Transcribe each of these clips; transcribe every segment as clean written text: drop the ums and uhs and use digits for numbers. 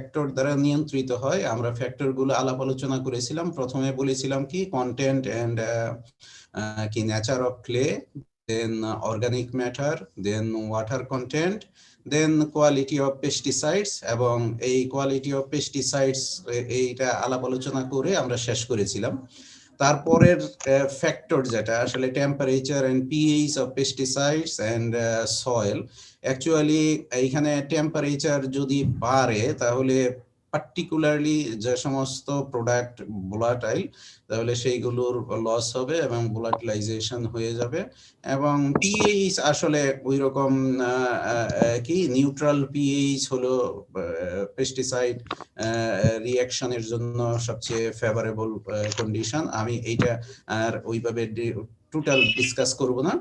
Factor দ্বারা নিয়ন্ত্রিত হয়। আমরা ফ্যাক্টরগুলো আলাপ আলোচনা করেছিলাম। প্রথমে বলেছিলাম কি কন্টেন্ট এন্ড কি nature of clay, then organic matter, then water content, then quality of pesticides, এবং এই কোয়ালিটি অফ পেস্টিসাইডস এইটা আলাপ আলোচনা করে আমরা শেষ করেছিলাম। তারপরের ফ্যাক্টর যেটা আসলে temperature and pH of pesticides and soil. Actually এইখানে টেম্পারেচার যদি বাড়ে তাহলে পার্টিকুলারলি যে সমস্ত প্রোডাক্ট ভোলাটাইল তাহলে সেইগুলোর লস হবে এবং ভোলাটিলাইজেশন হয়ে যাবে। এবং পিএইচ আসলে ওই রকম কি নিউট্রাল পিএইচ হলো পেস্টিসাইড রিঅ্যাকশনের জন্য সবচেয়ে ফেভারেবল কন্ডিশন। আমি এইটা আর ওইভাবে টোটাল ডিসকাস করব না।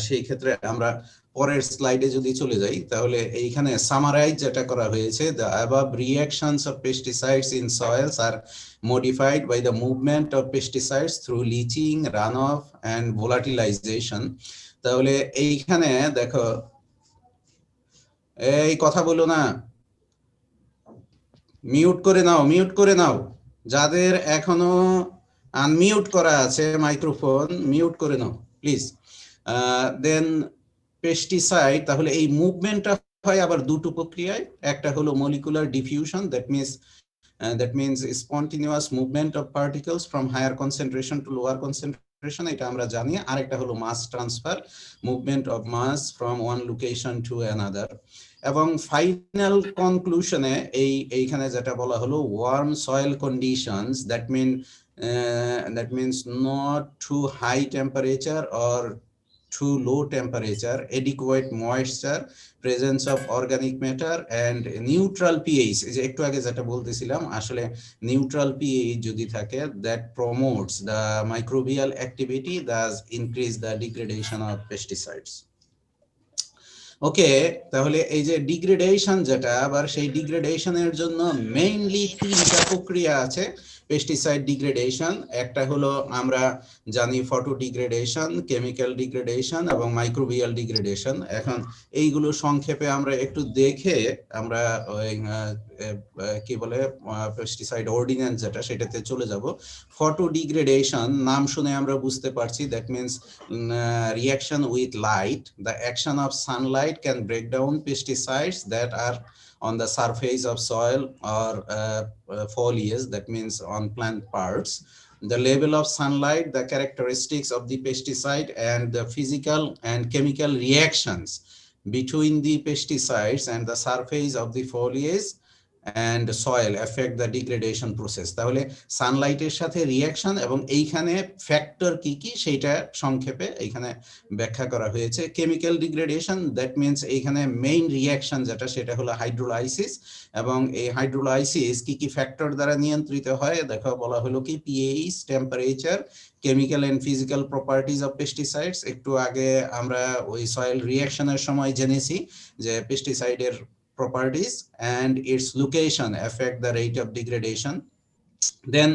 সেই ক্ষেত্রে আমরা পরের স্লাইডে যদি চলে যাই তাহলে এইখানে সামারাইজ যেটা করা হয়েছে, the above reactions of pesticides in soils are modified by the movement of pesticides through leaching, runoff and volatilization. তাহলে এইখানে দেখো, এই কথা বলো না, মিউট করে নাও, মিউট করে নাও। যাদের এখনো আনমিউট করা আছে মাইক্রোফোন মিউট করে নাও প্লিজ। দেন পেস্টিসাইড, তাহলে এই মুভমেন্টটা হয় আবার দুটো প্রক্রিয়ায়। একটা হলো molecular diffusion, that means spontaneous movement of particles from higher concentration to lower concentration, এটা আমরা জানি। আরেকটা হলো mass transfer, movement of mass from one location to another. এবং ফাইনাল কনক্লুশনে এইখানে যেটা বলা হলো warm soil conditions, that means not too high temperature or too low temperature, adequate moisture, presence of organic matter and neutral pH। এই যে একটু আগে যেটা বলতেছিলাম আসলে নিউট্রাল pH যদি থাকে, that promotes the microbial activity, thus increase the degradation of pesticides। ওকে, তাহলে এই যে ডিগ্রেডেশন যেটা, আবার সেই ডিগ্রেডেশনের জন্য মেইনলি তিনটা প্রক্রিয়া আছে পেস্টিসাইড ডিগ্রেডেশন। একটা হলো আমরা জানি ফটো ডিগ্রেডেশন, কেমিক্যাল ডিগ্রেডেশন এবং মাইক্রোবিয়াল ডিগ্রেডেশন। এখন এইগুলো সংক্ষেপে আমরা একটু দেখে আমরা কি বলে পেস্টিসাইড অর্ডিন্যান্স যেটা সেটাতে চলে যাব। ফটো ডিগ্রেডেশন নাম শুনে আমরা বুঝতে পারছি, that means reaction with light. The action of sunlight can break down pesticides that are on the surface of soil or foliage, that means on plant parts. The level of sunlight, the characteristics of the pesticide and the physical and chemical reactions between the pesticides and the surface of the foliage and soil affect the degradation process। তাহলে সানলাইটের সাথে reaction এবং এইখানে factor কি কি সেটা সংক্ষেপে এইখানে ব্যাখ্যা করা হয়েছে। কেমিক্যাল ডিগ্রেডেশন, দ্যাট মিনস এইখানে মেইন রিঅ্যাকশন যেটা সেটা হলো হাইড্রোলাইসিস, এবং এই হাইড্রোলাইসিস কি কি ফ্যাক্টর দ্বারা নিয়ন্ত্রিত হয় দেখো বলা হলো কি pH, temperature, chemical and physical properties of pesticides. একটু আগে আমরা ওই সয়েল রিঅ্যাকশনের সময় জেনেছি যে পেস্টিসাইডের properties and its location affect the rate of degradation. Then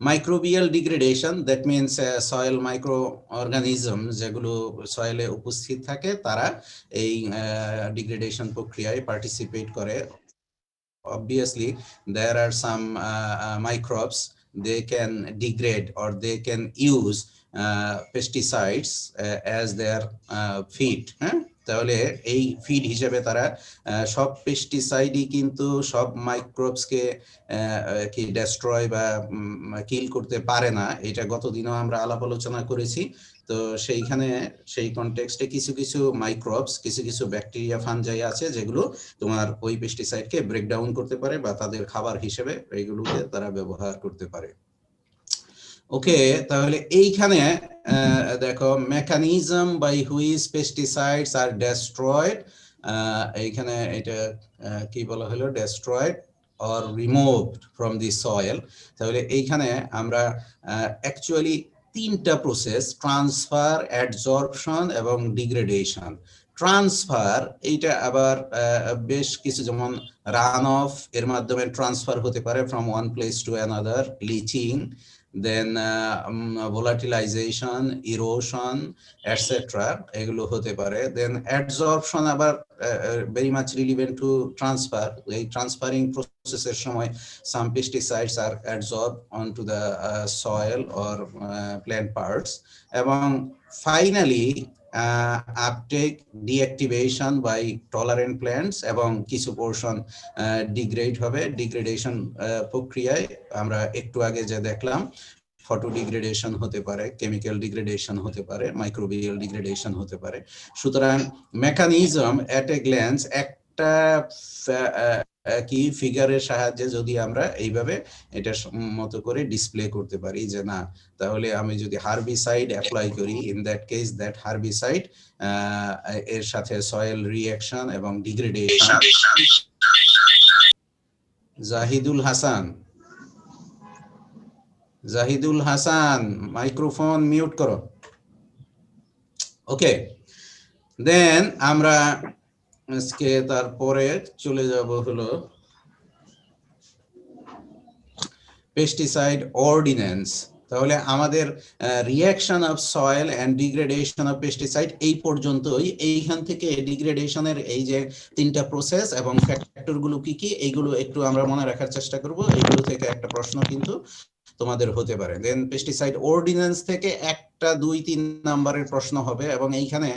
microbial degradation, that means soil microorganisms যেগুলো সয়েলে উপস্থিত থাকে তারা এই ডিগ্রেডেশন প্রক্রিয়ায় পার্টিসিপেট করে। Obviously there are some microbes, they can degrade or they can use pesticides as their feed। তাহলে এই feed হিসেবে তারা সব পেস্টিসাইডই কিন্তু সব মাইক্রোবসকে কি ডেস্ট্রয় বা কিল করতে পারে না, এটা গতদিনও আমরা আলাপ আলোচনা করেছি। তো সেইখানে সেই কনটেক্সটে কিছু কিছু মাইক্রোবস, কিছু কিছু ব্যাকটেরিয়া, ফানজাই আছে যেগুলো তোমার ওই পেস্টিসাইডকে ব্রেকডাউন করতে পারে বা তাদের খাবার হিসেবে এইগুলোকে তারা ব্যবহার করতে পারে। ওকে, তাহলে এইখানে দেখো mechanism by which pesticides are destroyed, এইখানে এটা কি বলা হলো destroyed or removed from the soil. তাহলে এইখানে আমরা অ্যাকচুয়ালি তিনটা প্রসেস, ট্রান্সফার, অ্যাডজর্পশন এবং ডিগ্রেডেশন। ট্রান্সফার এইটা আবার বেশ কিছু, যেমন রান অফ এর মাধ্যমে ট্রান্সফার হতে পারে from one place to another, leaching, then volatilization, erosion etcetera এগুলো হতে পারে। দেন অ্যাডজর্পশন আবার very much relevant to transfer. এই ট্রান্সফারিং প্রসেসের সময় some pesticides are adsorb onto the soil or plant parts. এবং finally uptake, deactivation by tolerant plants, এবং কিছু পোর্শন ডিগ্রেড হবে। ডিগ্রেডেশন প্রক্রিয়ায় আমরা একটু আগে যে দেখলাম ফটো ডিগ্রেডেশন হতে পারে, কেমিক্যাল ডিগ্রেডেশন হতে পারে, মাইক্রোবিয়াল ডিগ্রেডেশন হতে পারে। সুতরাং মেকানিজম এট এ গ্ল্যান্স একটা কি ফিগারের সাহায্যে যদি আমরা এইভাবে এটা মতো করে ডিসপ্লে করতে পারি যে না, তাহলে আমি যদি হার্বিসাইড অ্যাপ্লাই করি, in that case that herbicide এর সাথে সয়েল রিঅ্যাকশন এবং degradation. Zahidul Hasan, Zahidul Hasan microphone mute করো। ওকে, দেন আমরা আজকে তারপরে চলে যাব হলো পেস্টিসাইড অর্ডিন্যান্স। তাহলে আমাদের reaction of soil and degradation of pesticide এই পর্যন্তই। এইখান থেকে ডিগ্রেডেশনের এই যে তিনটা প্রসেস এবং ফ্যাক্টরগুলো কি কি, এইগুলো একটু আমরা মনে রাখার চেষ্টা করব। এইগুলো থেকে একটা প্রশ্ন কিন্তু তোমাদের হতে পারে। দেন পেস্টিসাইড অর্ডিন্যান্স থেকে 1, 2, 3 নাম্বারের প্রশ্ন হবে, এবং এইখানে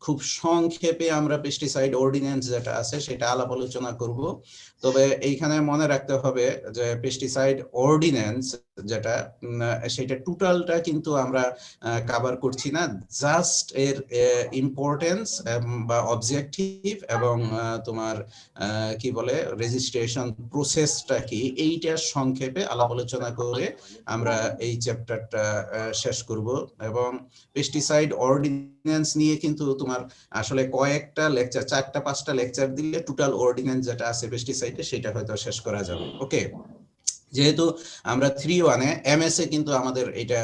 খুব সংক্ষেপে আমরা পেস্টিসাইড অর্ডিন্যান্স যেটা আছে সেটা আলাপ আলোচনা করব। তবে এইখানে মনে রাখতে হবে যে পেস্টিসাইড অর্ডিন্যান্স যেটা সেটা টোটালটা কিন্তু আমরা কভার করছি না, জাস্ট এর ইম্পর্টেন্স বা অবজেক্টিভ এবং তোমার কি বলে রেজিস্ট্রেশন প্রসেসটা কি, এইটা সংক্ষেপে আলাপ আলোচনা করে আমরা এই চ্যাপ্টারটা শেষ করব। এবং পেস্টিসাইড অর্ডিন্যান্স নিয়ে কিন্তু তোমার আসলে কয়েকটা লেকচার, 4-5টা লেকচার দিলে টোটাল অর্ডিন্যান্স যেটা আছে পেস্টিসাইডে সেটা হয়তো শেষ করা যাবে। ওকে, যেহেতু আমরা 3-1-এ এমএস এ কিন্তু আমাদের এটা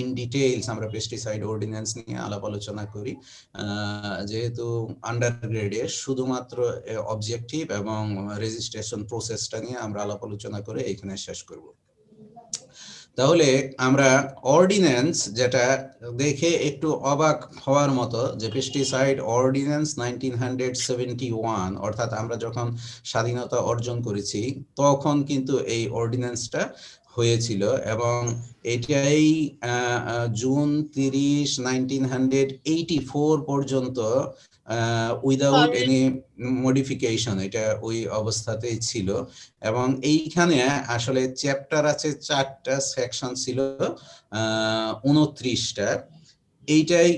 ইন ডিটেইলস আমরা পেস্টিসাইড অর্ডিন্যান্স নিয়ে আলাপ আলোচনা করি, যেহেতু আন্ডার গ্রেডে শুধুমাত্র অবজেক্টিভ এবং রেজিস্ট্রেশন প্রসেসটা নিয়ে আমরা আলাপ আলোচনা করে এখানে শেষ করব। তাহলে আমরা অর্ডিন্যান্স যেটা দেখে একটু অবাক হওয়ার মতো, যে পেস্টিসাইড অর্ডিন্যান্স 1971, অর্থাৎ আমরা যখন স্বাধীনতা অর্জন করেছি তখন কিন্তু এই অর্ডিন্যান্সটা হয়েছিল, এবং এটাই জুন 30, 1984 পর্যন্ত উইদাউট এনি মডিফিকেশন এটা ওই অবস্থাতেই ছিল। এবং এইখানে আসলে চ্যাপ্টার আছে 4টা, সেকশন ছিল 29টা। এইটাই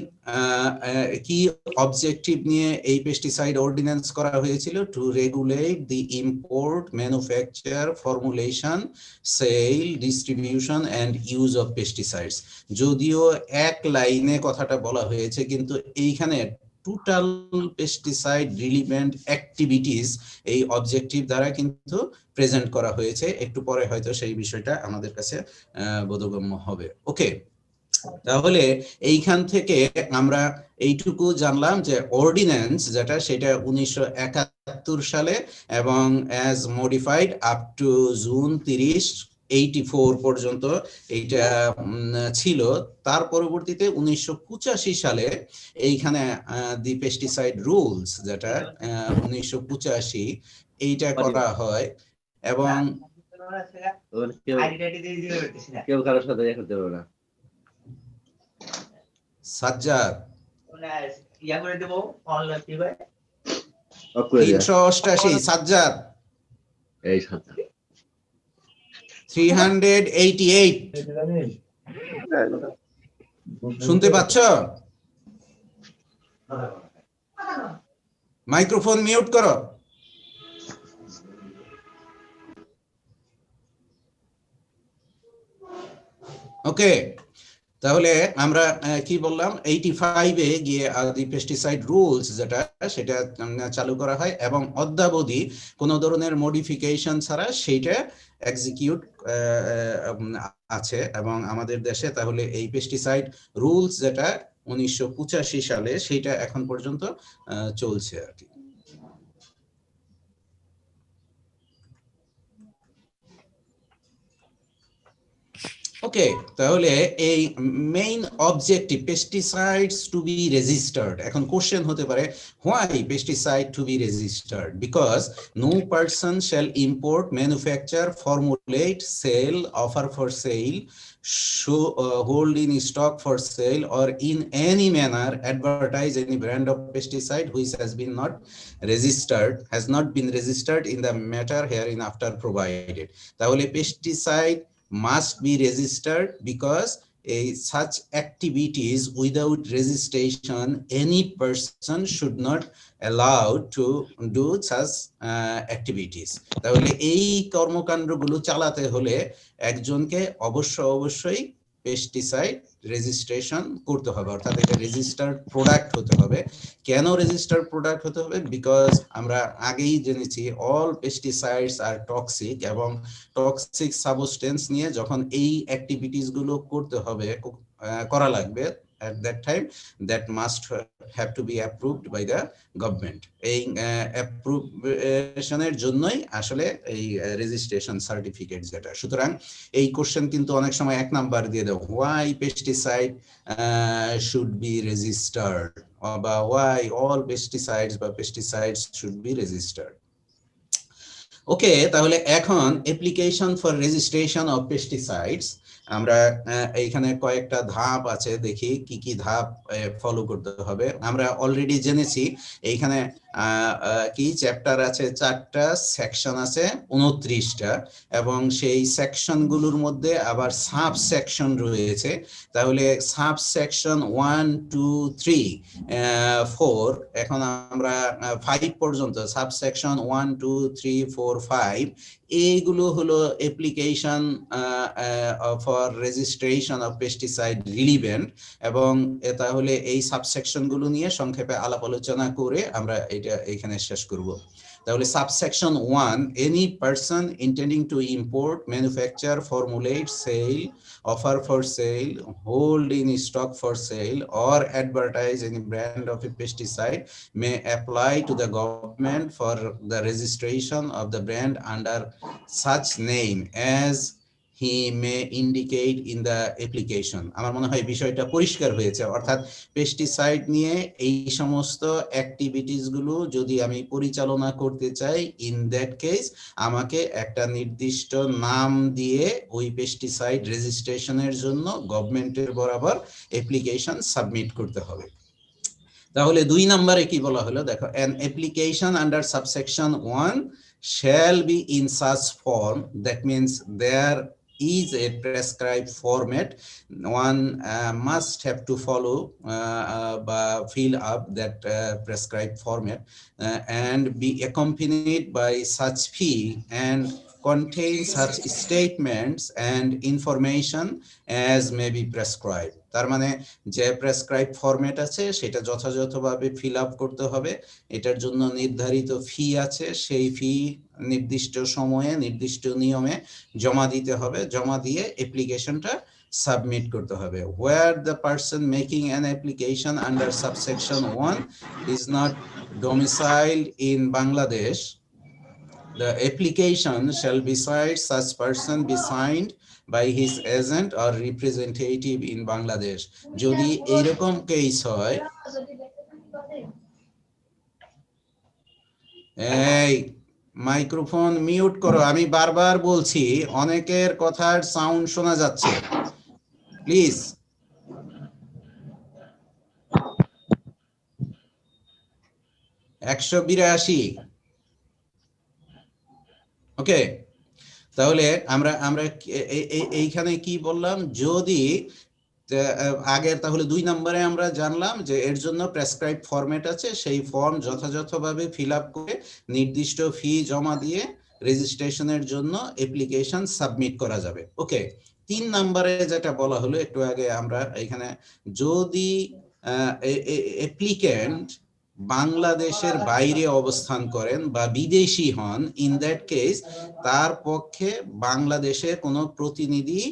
কি অবজেক্টিভ নিয়ে এই পেস্টিসাইড অর্ডিন্যান্স করা হয়েছিল? To regulate the import, manufacture, formulation, sale, distribution and use of pesticides. যদিও এক লাইনে কথাটা বলা হয়েছে, কিন্তু এইখানে টোটাল পেস্টিসাইড রিলিভেন্ট অ্যাক্টিভিটিস এই অবজেক্টিভ দ্বারা কিন্তু প্রেজেন্ট করা হয়েছে। একটু পরে হয়তো সেই বিষয়টা আমাদের কাছে বোধগম্য হবে। ওকে, তাহলে এইখান থেকে আমরা এইটুকু জানলাম যে অর্ডিন্যান্স যেটা সেটা 1971 সালে এবং as modified up to June 30, 84 পর্যন্ত এইটা ছিল। তার পরবর্তীতে 1985 সালে এইখানে দি পেস্টিসাইড রুলস যেটা 1985 এইটা করা হয়। এবং কেউ কারোর সাথে দেখা করতে পারবে না। সাজ্জাদ 388 সাজ্জাদ এই সাজ্জাদ 388 শুনতে পাচ্ছ? মাইক্রোফোন মিউট করো। ওকে, তাহলে আমরা কি বললাম, 85-এ গিয়ে দি পেস্টিসাইড রুলস যেটা সেটা চালু করা হয়, এবং অদ্যাবধি কোনো ধরনের মডিফিকেশন ছাড়া সেইটা এক্সিকিউট আছে এবং আমাদের দেশে। তাহলে এই পেস্টিসাইড রুলস যেটা 1985 সালে সেইটা এখন পর্যন্ত চলছে আর কি। ওকে, তাহলে এই main objective pesticides to be registered, এখন কোশ্চেন হতে পারে why pesticide to be registered, because no person shall import, manufacture, formulate, sale, offer for sale, hold in stock for sale, or in any manner advertise any brand of pesticide which has not been registered in the matter hereinafter provided. তাহলে pesticide must be registered because such activities without registration any person should not allowed to do such activities. তাহলে এই কর্মকাণ্ডগুলো চালাতে হলে একজনকে অবশ্যই pesticide registration করতে হবে, অর্থাৎ এটা রেজিস্টার্ড প্রোডাক্ট হতে হবে। কেন রেজিস্টার্ড প্রোডাক্ট হতে হবে? বিকজ আমরা আগেই জেনেছি অল পেস্টিসাইডস আর টক্সিক, এবং টক্সিক সাবস্টেন্স নিয়ে যখন এই অ্যাক্টিভিটিস গুলো করতে হবে, করা লাগবে, at that time that must have to be approved by the government. এই অ্যাপ্রুভেশনের জন্যই আসলে এই রেজিস্ট্রেশন সার্টিফিকেট যেটা। সুতরাং এই কোশ্চেন কিন্তু অনেক সময় 1 নাম্বার দিয়ে দেয়, why pesticide should be registered, বা why all pesticides should be registered. ওকে, তাহলে এখন application for registration of pesticides, আমরা এইখানে কয়েকটা ধাপ আছে, দেখি কি কি ধাপ ফলো করতে হবে। আমরা অলরেডি জেনেছি এইখানে কি চ্যাপ্টার আছে 4টা, সেকশন আছে 29টা, এবং সেই সেকশনগুলোর মধ্যে আবার সাব সেকশন রয়েছে। তাহলে সাব সেকশন 1, 2, 3, 4, এখন আমরা 5 পর্যন্ত, সাব সেকশন 1, 2, 3, 4, 5, এইগুলো হলো application for registration of pesticide relevant, এবং তাহলে এই সাবসেকশনগুলো নিয়ে সংক্ষেপে আলাপ আলোচনা করে আমরা এটা এখানে শেষ করব। তাহলে subsection 1, any person intending to import, manufacture, formulate, sale, offer for sale, hold in stock for sale, or advertise any brand of a pesticide may apply to the government for the registration of the brand under such name as he may indicate in the application. আমার মনে হয় বিষয়টা পরিষ্কার হয়েছে, অর্থাৎ pesticide নিয়ে এই সমস্ত অ্যাক্টিভিটিস গুলো যদি আমি পরিচালনা করতে চাই, ইন দ্যাট কেস আমাকে একটা নির্দিষ্ট নাম দিয়ে ওই পেস্টিসাইড রেজিস্ট্রেশনের জন্য গভর্নমেন্টের বরাবর অ্যাপ্লিকেশন সাবমিট করতে হবে। তাহলে 2 নম্বরে কি বলা হলো দেখো, an application under subsection 1 shall be in such form, that means there is a prescribed format, one must have to follow fill up that prescribed format and be accompanied by such fee and contain such statements and information as may be prescribed. তার মানে যে prescribe format আছে সেটা যথাযথভাবে fill up করতে হবে, এটার জন্য নির্ধারিত ফি আছে, সেই ফি নির্দিষ্ট সময়ে নির্দিষ্ট নিয়মে জমা দিতে হবে, জমা দিয়ে অ্যাপ্লিকেশনটা সাবমিট করতে হবে। Where the person making an application under subsection 1 is not domiciled in Bangladesh, the application shall besides such person be signed by his agent or representative in Bangladesh. যদি এরকম কেস হয়, এই মাইক্রোফোন মিউট করো, আমি বারবার বলছি, অনেকের কথার সাউন্ড শোনা যাচ্ছে, প্লিজ। $182। ওকে, তাহলে আমরা এইখানে কি বললাম, যদি আগের, তাহলে 2 নম্বরে আমরা জানলাম যে এর জন্য প্রেসক্রাইব ফরম্যাট আছে, সেই ফর্ম যথাযথভাবে ফিল আপ করে নির্দিষ্ট ফি জমা দিয়ে রেজিস্ট্রেশনের জন্য অ্যাপ্লিকেশন সাবমিট করা যাবে। ওকে, 3 নম্বরে যেটা বলা হলো একটু আগে, আমরা এখানে যদি অ্যাপ্লিক্যান্ট বাংলাদেশের বাইরে অবস্থান করেন বা বিদেশি হন, ইন দ্যাট কেস তার পক্ষে বাংলাদেশের কোনো প্রতিনিধি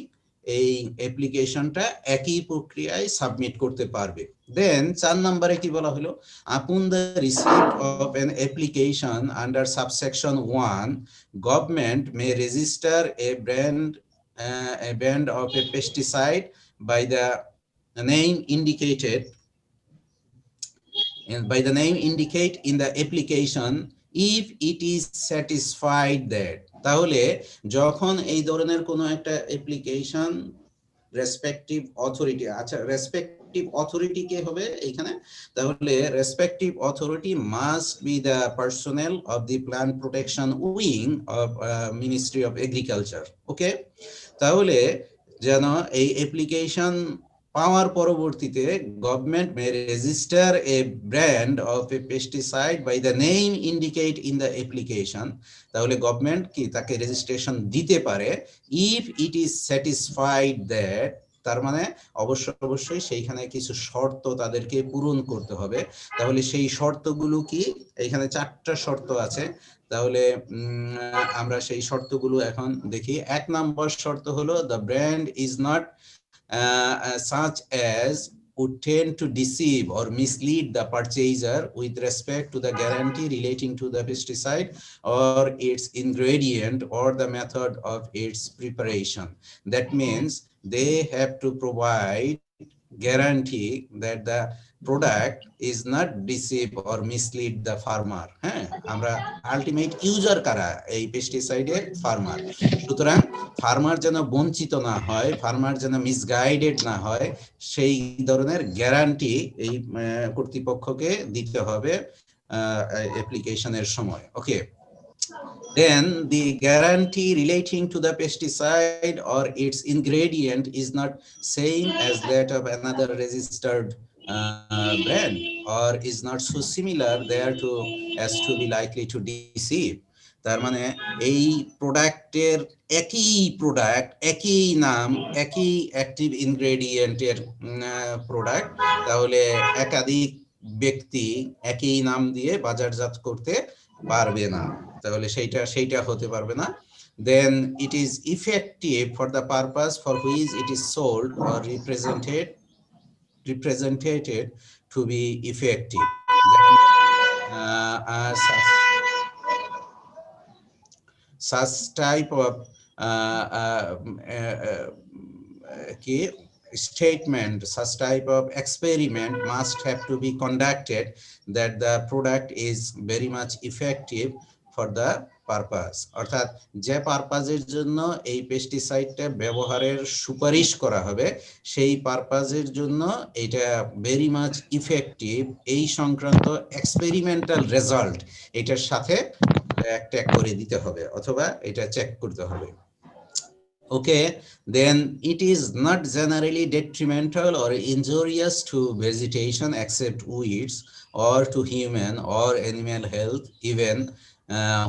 এই অ্যাপ্লিকেশনটা একই প্রক্রিয়ায় সাবমিট করতে পারবে। দেন 4 নম্বরে কি বলা হলো, upon the receipt of an application under subsection 1 government may register a brand a brand of a pesticide by the name indicated by the name indicate in the application if it is satisfied that, তাহলে যখন এই ধরনের কোনো একটা application respective authority, আচ্ছা respective authority কে হবে এখানে, তাহলে respective authority must be the personnel of the plant protection wing of ministry of agriculture. Okay, তাহলে যেন এই অ্যাপ্লিকেশন পাওয়ার পরবর্তীতে government may register a brand of a pesticide by the name indicate in the application, তাহলে government কি তাকে registration দিতে পারে if it is satisfied that, তার মানে অবশ্যই সেইখানে কিছু শর্ত তাদেরকে পূরণ করতে হবে। তাহলে সেই শর্তগুলো কি, এইখানে 4টা শর্ত আছে, তাহলে আমরা সেই শর্তগুলো এখন দেখি। 1 নম্বর শর্ত হলো the brand is not such as would tend to deceive or mislead the purchaser with respect to the guarantee relating to the pesticide or its ingredient or the method of its preparation. That means they have to provide guarantee that the product is not deceive or mislead the farmer. হ্যাঁ, আমরা ultimate user কারা, এই পেস্টিসাইডের farmer. সুতরাং farmer যেন বঞ্চিত না হয়, ফার্মার যেন মিসগাইডেড না হয়, সেই ধরনের গ্যারান্টি এই কর্তৃপক্ষকে দিতে হবে অ্যাপ্লিকেশনের সময়। ওকে, then the guarantee relating to the pesticide or its ingredient is not same as that of another registered brand or is not so similar thereto as to be likely to deceive. তার মানে এই প্রোডাক্টের একই নাম, একই active ইনগ্রেডিয়েন্টের product, তাহলে একাধিক ব্যক্তি একই নাম দিয়ে বাজারজাত করতে পারবে না, তাহলে সেইটা হতে পারবে না। Then it is effective for the purpose for which it is sold or represented to be effective. Such type of statement, such type of experiment must have to be conducted that the product is very much effective for the purpose. অর্থাৎ যে পারপাজের জন্য এই পেস্টিসাইডটা ব্যবহারের সুপারিশ করা হবে সেই পারপাজের জন্য এটা ভেরি মাচ ইফেক্টিভ, এই সংক্রান্ত এক্সপেরিমেন্টাল রেজাল্ট এটার সাথে ট্যাগ করে দিতে হবে অথবা এটা চেক করতে হবে। Okay, then it is not generally detrimental or injurious to vegetation except weeds or to human or animal health even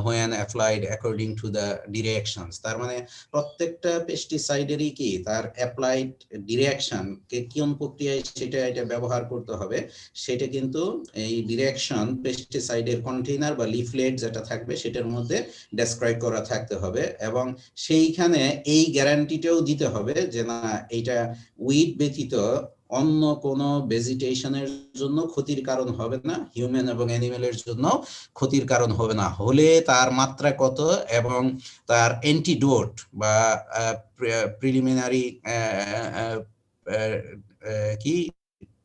when applied according to the directions. তার মানে প্রত্যেকটা পেস্টিসাইডেরই কি তার অ্যাপ্লাইড ডিরেকশন কে কোন প্রক্রিয়ায় এটা ব্যবহার করতে হবে সেটা কিন্তু এই ডিরেকশন পেস্টিসাইডের কন্টেইনার বা লিফলেট যেটা থাকবে সেটার মধ্যে ডেসক্রাইব করা থাকতে হবে, এবং সেইখানে এই গ্যারান্টিটাও দিতে হবে যে না এইটা উইড ব্যতীত অন্য কোনো ভেজিটেশনের জন্য ক্ষতির কারণ হবে না, হিউম্যান এবং অ্যানিমেলের জন্য ক্ষতির কারণ হবে না, হলে তার মাত্রা কত এবং তার অ্যান্টিডোট বা প্রিলিমিনারি কি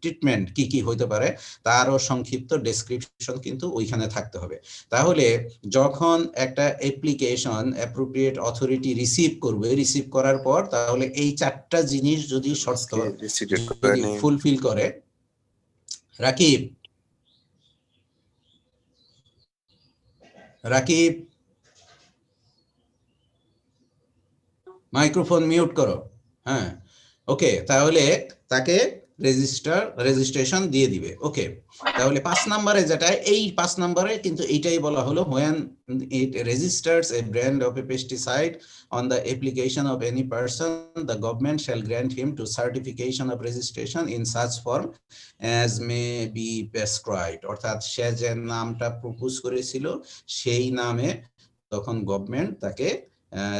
ট্রিটমেন্ট কি কি হইতে পারে তারও সংক্ষিপ্ত ডেসক্রিপশন কিন্তু ওইখানে থাকতে হবে। তাহলে যখন একটা অ্যাপ্লিকেশন অ্যাপ্রোপ্রিয়েট অথরিটি রিসিভ করবে, রিসিভ করার পর তাহলে এই 4টা জিনিস যদি শর্ত ফুলফিল করে, রাকিব মাইক্রোফোন মিউট করো। হ্যাঁ, ওকে, তাহলে তাকে রেজিস্ট্রেশন দিয়ে দিবে। ওকে, তাহলে 5 নম্বরে যেটা, এই 5 নম্বরে কিন্তু এইটাই বলা হলো when it registers a brand of a pesticide on the application of any person, the government shall grant him to certification of registration in such form as may be prescribed. অর্থাৎ সে যে নামটা প্রপোজ করেছিল সেই নামে তখন government তাকে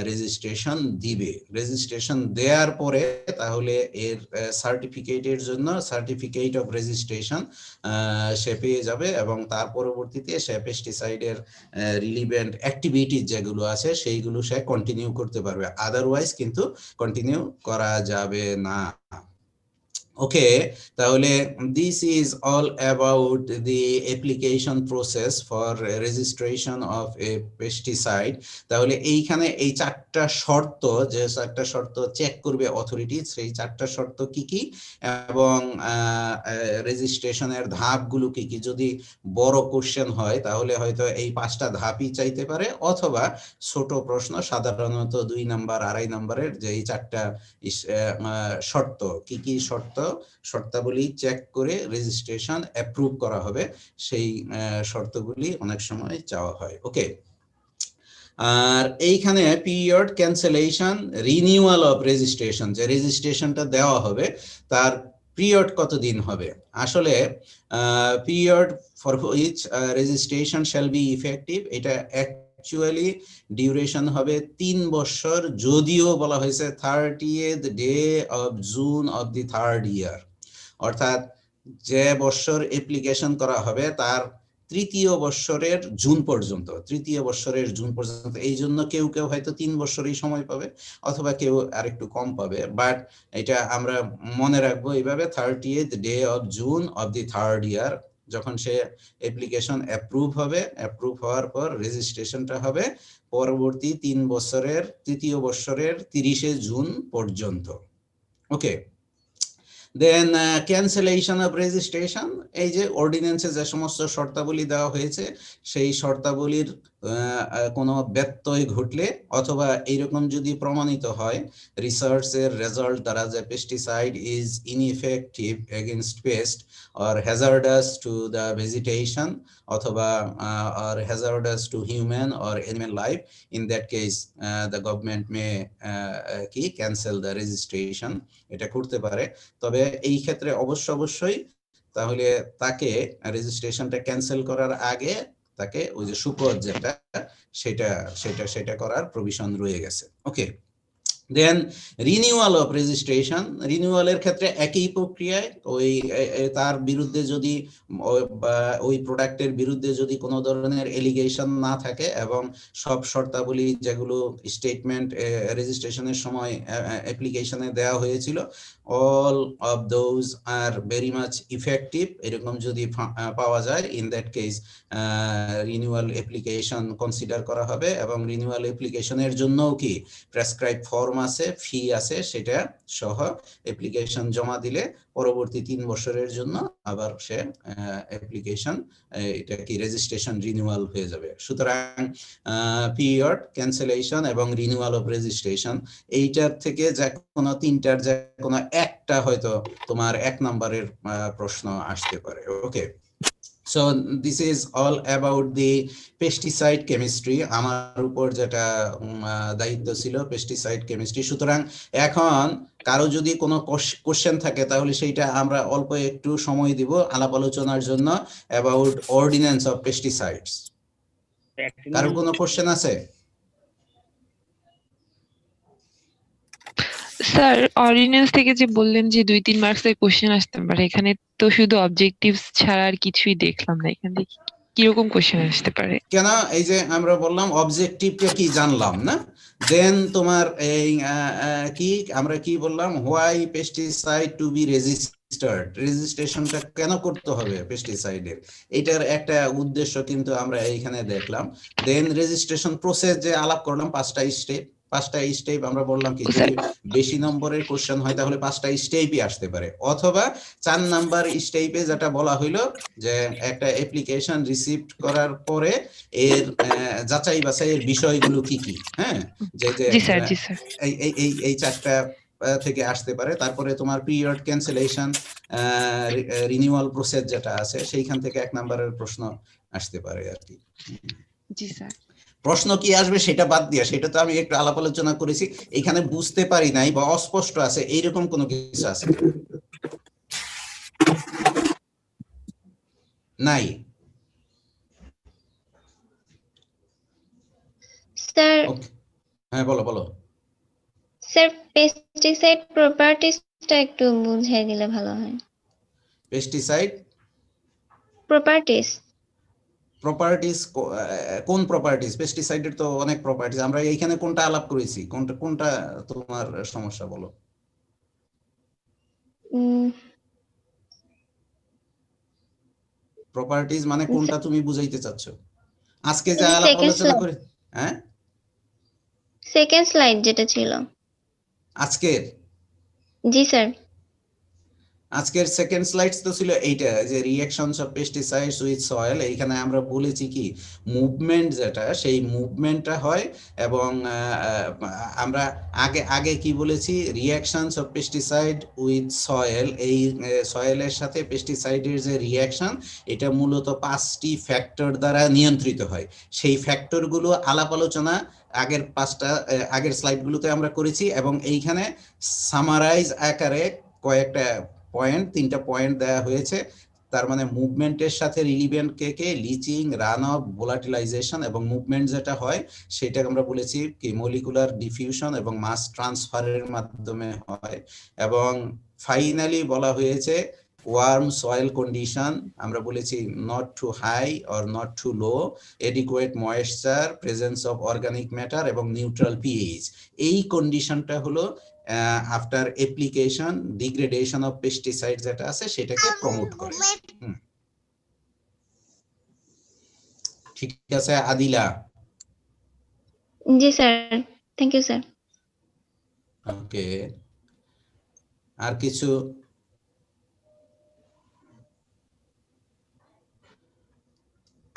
registration দিবে। Registration দেওয়ার পরে তাহলে এর সার্টিফিকেটের জন্য সার্টিফিকেট অফ রেজিস্ট্রেশন সে পেয়ে যাবে, এবং তার পরবর্তীতে সে পেস্টিসাইডের রিলিভেন্ট অ্যাক্টিভিটি যেগুলো আছে সেইগুলো সে কন্টিনিউ করতে পারবে, আদারওয়াইজ কিন্তু কন্টিনিউ করা যাবে না। ওকে, তাহলে this is all about the application process for registration of a pesticide. তাহলে এইখানে এই চারটা শর্ত, যে চারটা শর্ত চেক করবে অথরিটি, সেই চারটা শর্ত কি কি এবং রেজিস্ট্রেশনের ধাপগুলো কি কি। যদি বড় কোশ্চেন হয় তাহলে হয়তো এই 5টা ধাপই চাইতে পারে, অথবা ছোট প্রশ্ন সাধারণত 2 নাম্বার 2.5 নাম্বারের যে এই চারটা শর্ত কি কি শর্তাবলী চেক করে রেজিস্ট্রেশন অ্যাপ্রুভ করা হবে, সেই শর্তগুলি অনেক সময় চাওয়া হয়। ওকে, আর এইখানে period cancellation renewal of registration, যে রেজিস্ট্রেশনটা দেওয়া হবে তার পিরিয়ড কতদিন হবে। আসলে period for which registration shall be effective, এটা অ্যাকচুয়ালি ডিউরেশন হবে 3 বছর, যদিও বলা হয়েছে 30th day of June of the 3rd ইয়ার, অর্থাৎ যে বছর অ্যাপ্লিকেশন করা হবে তার তৃতীয় বছরের জুন পর্যন্ত, এই জন্য কেউ কেউ হয়তো 3 বছরই সময় পাবে, অথবা কেউ আরেকটু কম পাবে, বাট এটা আমরা মনে রাখবো এইভাবে 30th day of June of the 3rd ইয়ার, যখন সে অ্যাপ্লিকেশন অ্যাপ্রুভ হবে, অ্যাপ্রুভ হওয়ার পর রেজিস্ট্রেশনটা হবে পরবর্তী 3 বছরের তৃতীয় বছরের 30শে জুন পর্যন্ত। ওকে, দেন ক্যান্সেলেশন অফ রেজিস্ট্রেশন, এই যে অর্ডিন্যান্সে যে সমস্ত শর্তাবলী দেওয়া হয়েছে সেই শর্তাবলীর কোনো ব্যত্যয় ঘটলে, অথবা এইরকম যদি প্রমাণিত হয় রিসার্চের রেজাল্ট দ্বারা যে pesticide is ineffective against pest or hazardous to the vegetation, অথবা or hazardous to human or animal life, in that case the government may কি cancel the registration, এটা করতে পারে। তবে এই ক্ষেত্রে অবশ্যই তাহলে তাকে রেজিস্ট্রেশনটা ক্যান্সেল করার আগে তাকে ওই যে সুপথ যেটা সেটা করার প্রভিশন রয়ে গেছে। ওকে, দেন রিনিউয়াল অফ রেজিস্ট্রেশন, রিনিউয়ালের ক্ষেত্রে একই প্রক্রিয়ায় তার বিরুদ্ধে যদি ওই প্রোডাক্টের বিরুদ্ধে যদি কোনো ধরনের এলিগেশন না থাকে এবং সব শর্তাবলী যেগুলো স্টেটমেন্ট রেজিস্ট্রেশনের সময় অ্যাপ্লিকেশনে দেওয়া হয়েছিল, all of those are very much effective, এরকম যদি পাওয়া যায়, in that case renewal application consider করা হবে, এবং রিনিউয়াল অ্যাপ্লিকেশনের জন্যও কি প্রেসক্রাইব ফর্ম আছে, ফি আছে, সেটা সহ অ্যাপ্লিকেশন জমা দিলে পরবর্তী 3 বছরের জন্য আবার সে অ্যাপ্লিকেশন এটা কি রেজিস্ট্রেশন রিনিউয়াল হয়ে যাবে। সুতরাং পিরিয়ড ক্যান্সেলেশন এবং রিনিউয়াল অফ রেজিস্ট্রেশন, এইটার থেকে যে কোনো 3টার যে কোনো একটা হয়তো তোমার 1 নম্বরের প্রশ্ন আসতে পারে। ওকে, so this is all about the pesticide chemistry, আমার উপর যেটা দায়িত্ব ছিল পেস্টিসাইড কেমিস্ট্রি। সুতরাং এখন কারো যদি কোনো কোশ্চেন থাকে তাহলে সেইটা আমরা অল্প একটু সময় দিব আলাপ আলোচনার জন্য অ্যাবাউট অর্ডিন্যান্স অফ পেস্টিসাইডস। কারো কোনো কোশ্চেন আছে? স্যার, অর্ডিন্যান্স থেকে যে বললেন যে 2-3 মার্কসের কোশ্চেন আসতে পারে, এখানে তো শুধু অবজেক্টিভস ছাড়া আর কিছুই দেখলাম না, এখান থেকে কিরকম কোশ্চেন আসতে পারে? কেন, এই যে আমরা বললাম অবজেক্টিভটা কি জানলাম না, দেন তোমার এই কি আমরা কি বললাম, why pesticide to be registered, রেজিস্ট্রেশনটা কেন করতে হবে পেস্টিসাইডের, এটার একটা উদ্দেশ্য কিন্তু আমরা এইখানে দেখলাম। দেন রেজিস্ট্রেশন প্রসেস যে আলাপ করলাম 5টা স্টেপ আমরা বললাম কি, যদি বেশি নম্বরের কোশ্চেন হয় তাহলে 5টা স্টেপই আসতে পারে, অথবা 4 নাম্বার স্টেপে যেটা বলা হইলো যে একটা অ্যাপ্লিকেশন রিসিভড করার পরে এর যাচাই বাছাইয়ের বিষয়গুলো কি কি, হ্যাঁ, যে জি স্যার, জি স্যার। এই 4টা থেকে আসতে পারে। তারপরে তোমার পিরিয়ড ক্যান্সেলেশন রিনিউয়াল প্রসেস যেটা আছে সেইখান থেকে 1 নম্বরের প্রশ্ন আসতে পারে আর কি। জি স্যার। প্রশ্ন কি আসবে সেটা বাদ দিয়া, সেটা তো আমি একটু আলাপ আলোচনা করেছি, এখানে বুঝতে পারি নাই বা অস্পষ্ট আছে এইরকম কোনো কিছু আছে নাই? স্যার, হ্যাঁ, বলো বলো। স্যার পেস্টিসাইড প্রপার্টিসটা একটু বুঝিয়ে দিলে ভালো হয়। পেস্টিসাইড প্রপার্টিস প্রপার্টিস, কোন প্রপার্টিস? পেস্টিসাইডের তো অনেক প্রপার্টিস, আমরা এইখানে কোনটা আলাপ করেছি, কোনটা কোনটা তোমার সমস্যা বলো? প্রপার্টিস মানে কোনটা তুমি বুঝাইতে চাচ্ছ? আজকে যে আলাপ সেকেন্ড আলোচনা করে, হ্যাঁ স্লাইড যেটা ছিল। আজকের জি স্যার। আজকের সেকেন্ড স্লাইডস তো ছিল এইটা, যে reactions of pesticides with soil. এইখানে আমরা বলেছি কি মুভমেন্ট যেটা, সেই মুভমেন্টটা হয়। এবং আমরা আগে আগে কি বলেছি, reactions of pesticide with soil, এই সয়েলের সাথে পেস্টিসাইডের যে রিঅ্যাকশন, এটা মূলত 5টি ফ্যাক্টর দ্বারা নিয়ন্ত্রিত হয়। সেই ফ্যাক্টরগুলো আলাপ আলোচনা আগের স্লাইডগুলোতে আমরা করেছি, এবং এইখানে সামারাইজ আকারে কয়েকটা পয়েন্ট, 3টা পয়েন্ট দেওয়া হয়েছে। তার মানে মুভমেন্টের সাথে রিলিভেন্ট কে লিচিং, রান অফ, ভোলাটিলাইজেশন, এবং মুভমেন্ট যেটা হয় সেটা আমরা বলেছি কি মলিকুলার ডিফিউশন এবং মাস ট্রান্সফারের মাধ্যমে হয়। এবং ফাইনালি বলা হয়েছে ওয়ার্ম সয়েল কন্ডিশন, আমরা বলেছি not too high or not too low, adequate moisture, presence of organic matter এবং নিউট্রাল পিএইচ। এই কন্ডিশনটা হলো after application degradation of pesticide যেটা আছে সেটাকে প্রমোট করে। ঠিক আছে আদিলা? জি sir, thank you sir. Okay, আর কিছু?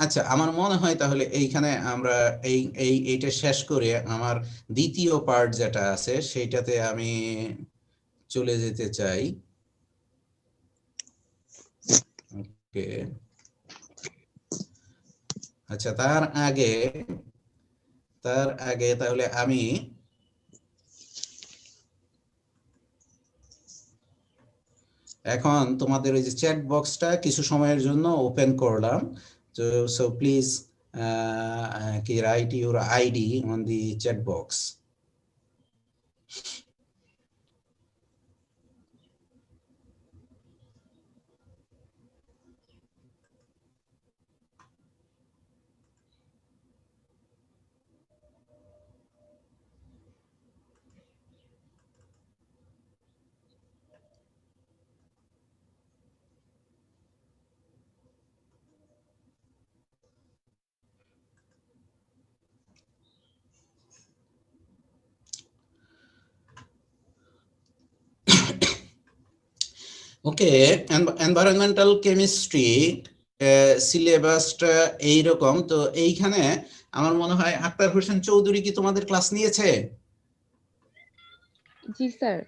আচ্ছা, আমার মনে হয় তাহলে এইখানে আমরা এইটা শেষ করে আমার দ্বিতীয় পার্ট যেটা আছে সেইটাতে আমি চলে যেতে চাই। ওকে, আচ্ছা, তার আগে তাহলে আমি এখন তোমাদের ওই যে চ্যাট বক্সটা কিছু সময়ের জন্য ওপেন করলাম। সো প্লিজ কি right your ID on the chat box. Okay, environmental chemistry সিলেবাসটা এইরকম। তো এইখানে আমার মনে হয় আক্তার হোসেন চৌধুরী কি তোমাদের ক্লাস নিয়েছে? জি স্যার।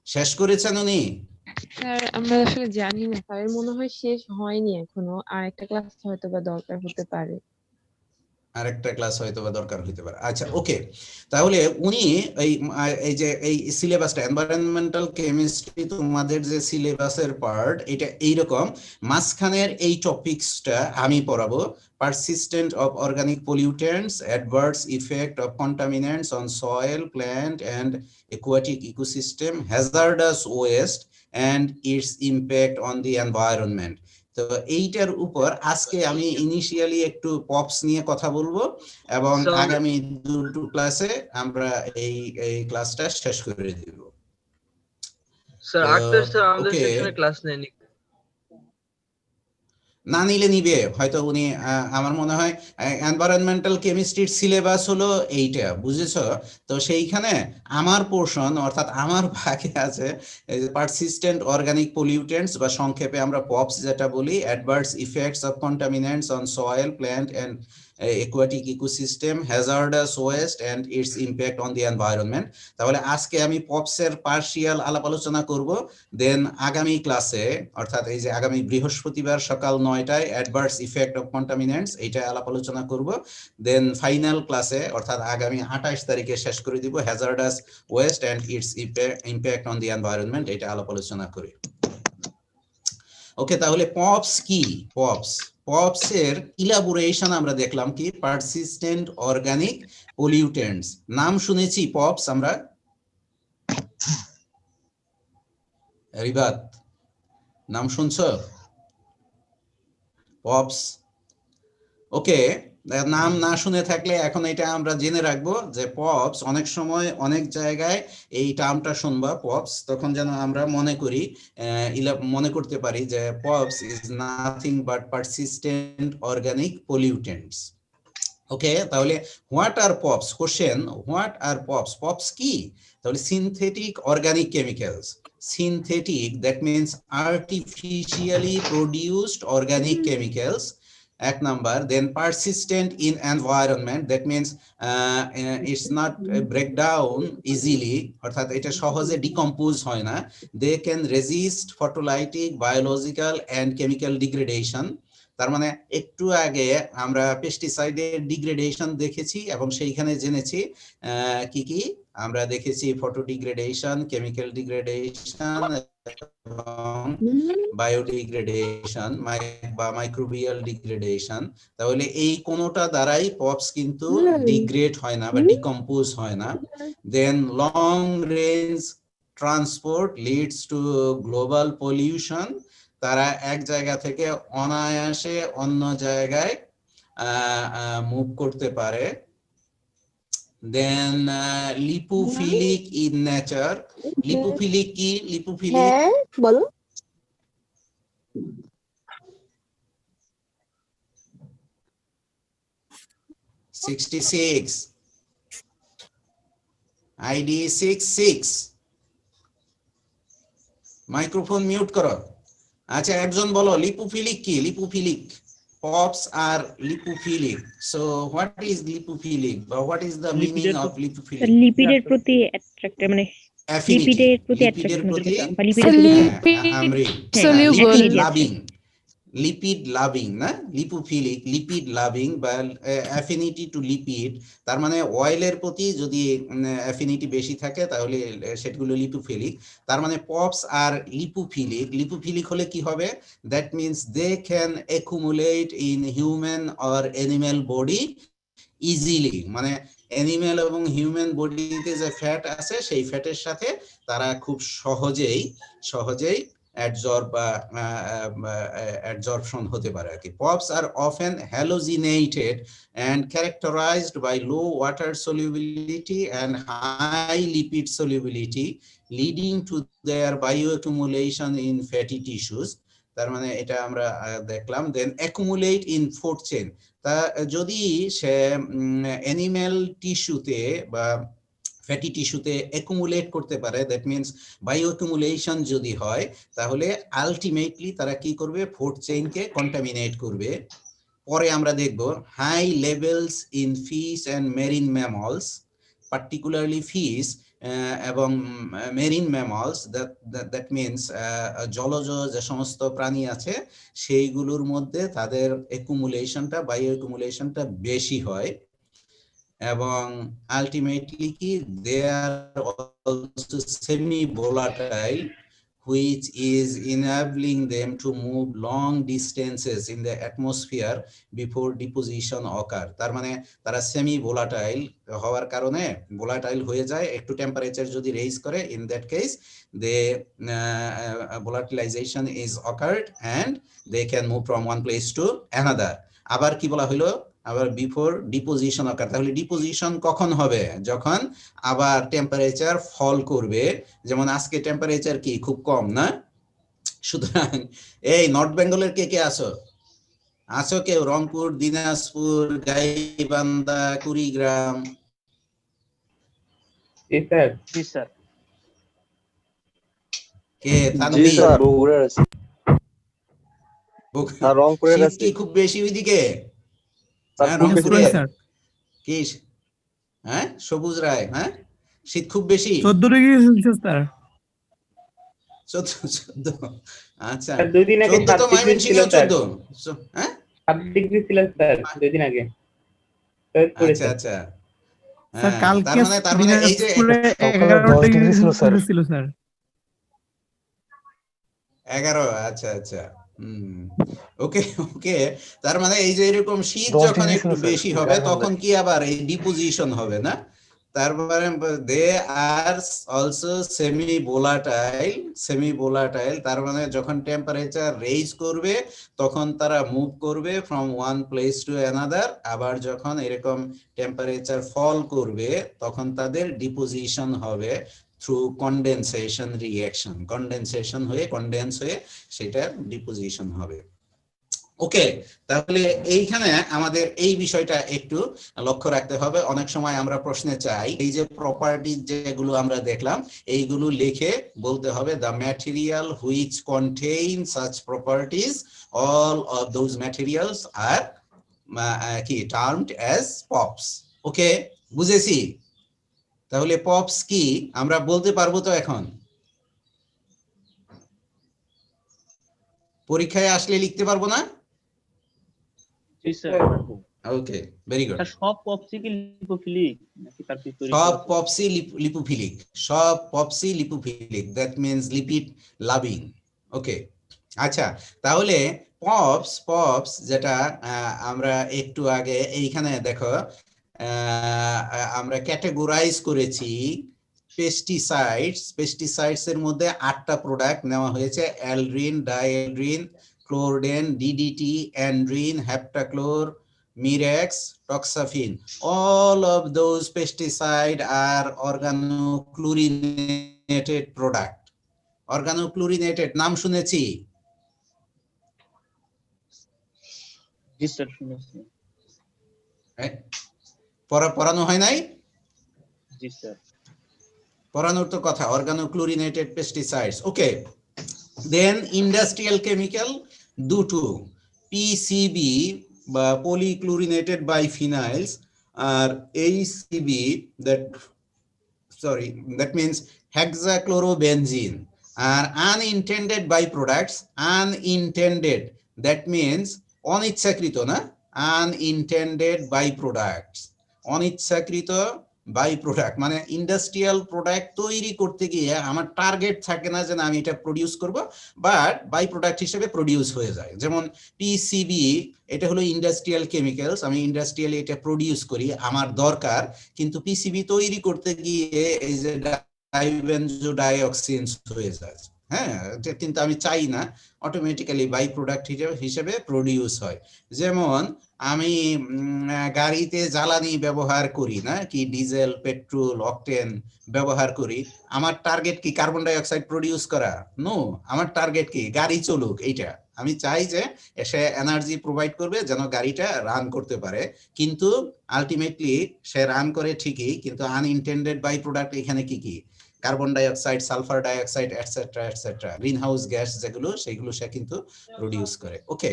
শেষ করেছেন উনি? স্যার আমরা আসলে জানি না, স্যারের মনে হয় শেষ হয়নি এখনো, আর একটা ক্লাস হয়তো বা দরকার হতে পারে। আরেকটা ক্লাস হয়তো বা দরকার হতে পারে। আচ্ছা, ওকে, তাহলে উনি এই যে এই সিলেবাসটা এনভায়রনমেন্টাল কেমিস্ট্রি তোমাদের যে সিলেবাসের পার্ট, এটা এইরকম। মাঝখানের এই টপিকসটা আমি পড়াবো, persistent of organic pollutants, adverse effect of contaminants on soil, plant and aquatic ecosystem, hazardous waste and its impact on the environment। তো এইটার উপর আজকে আমি ইনিশিয়ালি একটু পপস নিয়ে কথা বলবো, এবং আগামী দুটো ক্লাসে আমরা এই ক্লাসটা শেষ করে দিব। স্যার আক্তার স্যার আমাদের সেকশনে ক্লাস নেয়নি। না নিলে নিবে হয়তো উনি। আমার মনে হয় এনভায়রনমেন্টাল কেমিস্ট্রির সিলেবাস হলো এইটা, বুঝেছো? তো সেইখানে আমার পোর্শন অর্থাৎ আমার ভাগে আছে পারসিস্টেন্ট অর্গানিক পলিউটেন্টস, বা সংক্ষেপে আমরা পপস যেটা বলি, adverse effects of contaminants on soil, plant and aquatic ecosystem, hazardous waste and its impact on the environment। তাহলে আজকে আমি পপসের পার্শিয়াল আলাপ আলোচনা করব। দেন আগামী ক্লাসে, অর্থাৎ এই যে আগামী বৃহস্পতিবার সকাল 9টায় অ্যাডভার্স ইফেক্ট অফ কন্টামিনেন্টস, এইটা আলাপ আলোচনা করব। দেন ফাইনাল ক্লাসে অর্থাৎ আগামী 28 তারিখে শেষ করে দিব hazardous waste and its impact on the environment, এটা আলাপ আলোচনা করি। ওকে, তাহলে পপস কি? পপস এর ইলাবোরেশন আমরা দেখলাম কি, পারসিস্টেন্ট অর্গানিক পলিউটেন্টস। নাম শুনেছি পপস আমরা, রিবাত নাম শুনছো পপস? ওকে, নাম না শুনে থাকলে এখন এটা আমরা জেনে রাখবো যে পপস অনেক সময় অনেক জায়গায় এই টার্মটা শুনবা পপস, তখন যেন আমরা মনে করতে পারি যে POPs is nothing but persistent organic pollutants. Okay, তাহলে what are POPs, question what are POPs, POPs কি? তাহলে synthetic organic chemicals, synthetic that means artificially produced organic chemicals, এক number. Then persistent in environment, that means it's not break down easily, অর্থাৎ এটা সহজে decompose হয় না। They can resist photolytic, biological and chemical degradation. তার মানে একটু আগে আমরা পেস্টিসাইডের ডিগ্রেডেশন দেখেছি এবং সেইখানে জেনেছি কি কি আমরা দেখেছি, ফটো ডিগ্রেডেশন, কেমিক্যাল ডিগ্রেডেশন এবং বায়োডিগ্রেডেশন বা মাইক্রোবিয়াল ডিগ্রেডেশন। তাহলে এই কোনোটা দ্বারাই পপস কিন্তু ডিগ্রেড হয় না বা ডিকম্পোজ হয় না। Then long range transport leads to global pollution, তারা এক জায়গা থেকে অনায়াসে অন্য জায়গায় মুভ করতে পারে। দেন লিপোফিলিক ইন নেচার, লিপোফিলিক কি? লিপোফিলিক বলো। 66 ID 66 মাইক্রোফোন মিউট করো। আচ্ছা একজন বলো লিপোফিলিক কি? Lipophilic, POPs are lipophilic. So what is lipophilic বা what is the meaning of lipophilic? লিপিডের প্রতি অ্যাট্রাক্ট, মানে লিপিডের প্রতি লিপিডের প্রতি বা লিপিডের প্রতি লিপিড লাভিং, লিপিড লাভিং না, লিপোফিলিক লিপিড লাভিং বা অ্যাফিনিটি টু লিপিড, তার মানে অয়েলের প্রতি যদি অ্যাফিনিটি বেশি থাকে তাহলে সেগুলো লিপোফিলিক। তার মানে পপস আর লিপোফিলিক, লিপোফিলিক হলে কি হবে? That means they can accumulate in human or animal body easily, মানে অ্যানিম্যাল এবং হিউম্যান বডিতে যে ফ্যাট আছে সেই ফ্যাটের সাথে তারা খুব সহজেই absorption হতে পারে আর কি। Pops are often haloginated and characterized by low water solubility and high lipid solubility, leading to their bioaccumulation in fatty tissues. তার মানে এটা আমরা দেখলাম। Then accumulate in food chain, তা যদি সে অ্যানিম্যাল টিস্যুতে বা ফ্যাটি টিস্যুতে অ্যাকুমুলেট করতে পারে, দ্যাট মিনস বায়োঅ্যাকুমুলেশন যদি হয়, তাহলে আলটিমেটলি তারা কি করবে? ফুড চেইনকে কন্টামিনেট করবে। পরে আমরা দেখব high levels in fish and marine mammals, particularly fish এবং মেরিন ম্যামলস, দ্যাট মিনস জলজ যে সমস্ত প্রাণী আছে সেইগুলোর মধ্যে তাদের অ্যাকুমুলেশনটা, বায়োঅ্যাকুমুলেশনটা বেশি হয়। এবং আলটিমেটলি কি they are also semi volatile, which is enabling them to move long distances in the atmosphere before deposition occur. তার মানে তারা সেমি ভোলাটাইল হওয়ার কারণে ভোলাটাইল হয়ে যায় একটু টেম্পারেচার যদি রেইজ করে, in that case the volatilization is occurred and they can move from one place to another. আবার কি বলা হলো? আবার বিফোর ডিপোজিশন অকার, তাহলে ডিপোজিশন কখন হবে? যখন আবার টেম্পারেচার ফল করবে, যেমন আজকে টেম্পারেচার কি খুব কম না? সুতরাং এই নর্থ বেঙ্গলের কে কে আছো কেউ? রংপুর, দিনাজপুর, গাইবান্ধা, কুড়িগ্রাম? কে? তানভীর? শীত কি খুব বেশি ওইদিকে? কি? হ্যাঁ সবুজ রায়, হ্যাঁ শীত খুব বেশি? 14 ডিগ্রি সেলসিয়াস স্যার। 14 আচ্ছা, 2 দিন আগে 14 তো ময়মনসিংহ 14, হ্যাঁ 7 ডিগ্রি ছিল স্যার 2 দিন আগে। আচ্ছা আচ্ছা স্যার কালকে তার মানে এই যে 11 ডিগ্রি ছিল স্যার। 11, আচ্ছা আচ্ছা ওকে ওকে, তার মানে এই যে এরকম শীত 10 যখন ডিগ্রি একটু ছিল স্যার, বেশি হবে কার্বন তখন কি আবার এই ডিপোজিশন হবে না? তারপরে দে আর অলসো সেমি ভোলাটাইল, তার মানে যখন টেম্পারেচার রেইজ করবে তখন তারা মুভ করবে from one place to another, আবার যখন এরকম টেম্পারেচার ফল করবে তখন তাদের ডিপোজিশন হবে থ্রু কন্ডেনসেশন রিঅ্যাকশন, কন্ডেনসেশন হয়ে কন্ডেন্স হয়ে সেটা ডিপোজিশন হবে। ওকে, তাহলে এইখানে আমাদের এই বিষয়টা একটু লক্ষ্য রাখতে হবে। অনেক সময় আমরা প্রশ্নে চাই এই যে প্রপার্টি যেগুলো আমরা দেখলাম এইগুলো লিখে বলতে হবে the material which contain such properties, all of those materials are কি টার্মড অ্যাজ পপস। ওকে, বুঝেছি? তাহলে পপস কি আমরা বলতে পারবো তো এখন? পরীক্ষায় আসলে লিখতে পারবো না? ওকে, ভেরি গুড। সব পপসি কি লিপোফিলিক নাকি তার বিপরীত? সব পপসি লিপোফিলিক, সব পপসি lipophilic, that means lipid loving. Okay, আচ্ছা, তাহলে পপস যেটা আমরা একটু আগে এইখানে দেখো আমরা ক্যাটেগরাইজ করেছি পেস্টিসাইডস এর মধ্যে 8টা প্রোডাক্ট নেওয়া হয়েছে, aldrin, dieldrin, chlordane, DDT, endrin, heptachlor, mirex, toxaphene. All of those pesticides are organochlorinated product. Organochlorinated নাম শুনেছি? জি স্যার, শুনেছি। পড়ানো হয় নাই? জি স্যার। পড়ানোর তো কথা, organochlorinated pesticides. Okay, then industrial chemical দুটো, PCB বা polychlorinated biphenyls R HCB, that means hexachlorobenzene, R unintended byproducts, unintended that means অনিচ্ছাকৃত না, unintended byproducts, অনিচ্ছাকৃত বাই প্রোডাক্ট মানে ইন্ডাস্ট্রিয়াল প্রোডাক্ট তৈরি করতে গিয়ে আমার টার্গেট থাকে না যে আমি এটা প্রডিউস করব, বাট বাই প্রোডাক্ট হিসেবে প্রডিউস হয়ে যায়। যেমন পিসিবি, এটা হলো ইন্ডাস্ট্রিয়াল কেমিক্যালস, আমি ইন্ডাস্ট্রিয়ালি এটা প্রডিউস করি, আমার দরকার, কিন্তু পিসিবি তৈরি করতে গিয়ে এই যে ডাইবেনজোডাইঅক্সিনস হয়ে যায়, হ্যাঁ, কিন্তু আমি চাই না, অটোমেটিক্যালি বাই প্রোডাক্ট হিসেবে প্রডিউস হয়। যেমন আমি গাড়িতে জ্বালানি ব্যবহার করি না কি, ডিজেল, পেট্রোল, অকটেন ব্যবহার করি, আমার টার্গেট কি কার্বন ডাই অক্সাইড প্রডিউস করা? নো, আমার টার্গেট কি গাড়ি চলুক, এইটা আমি চাই যে সে এনার্জি প্রোভাইড করবে যেন গাড়িটা রান করতে পারে, কিন্তু আলটিমেটলি সে রান করে ঠিকই, কিন্তু আনইনটেন্ডেড বাই প্রোডাক্ট এখানে কি কি, carbon dioxide, sulphur dioxide, etcetera, greenhouse gas যেগুলো, সেগুলো সে কিন্তু প্রডিউস করে। ওকে,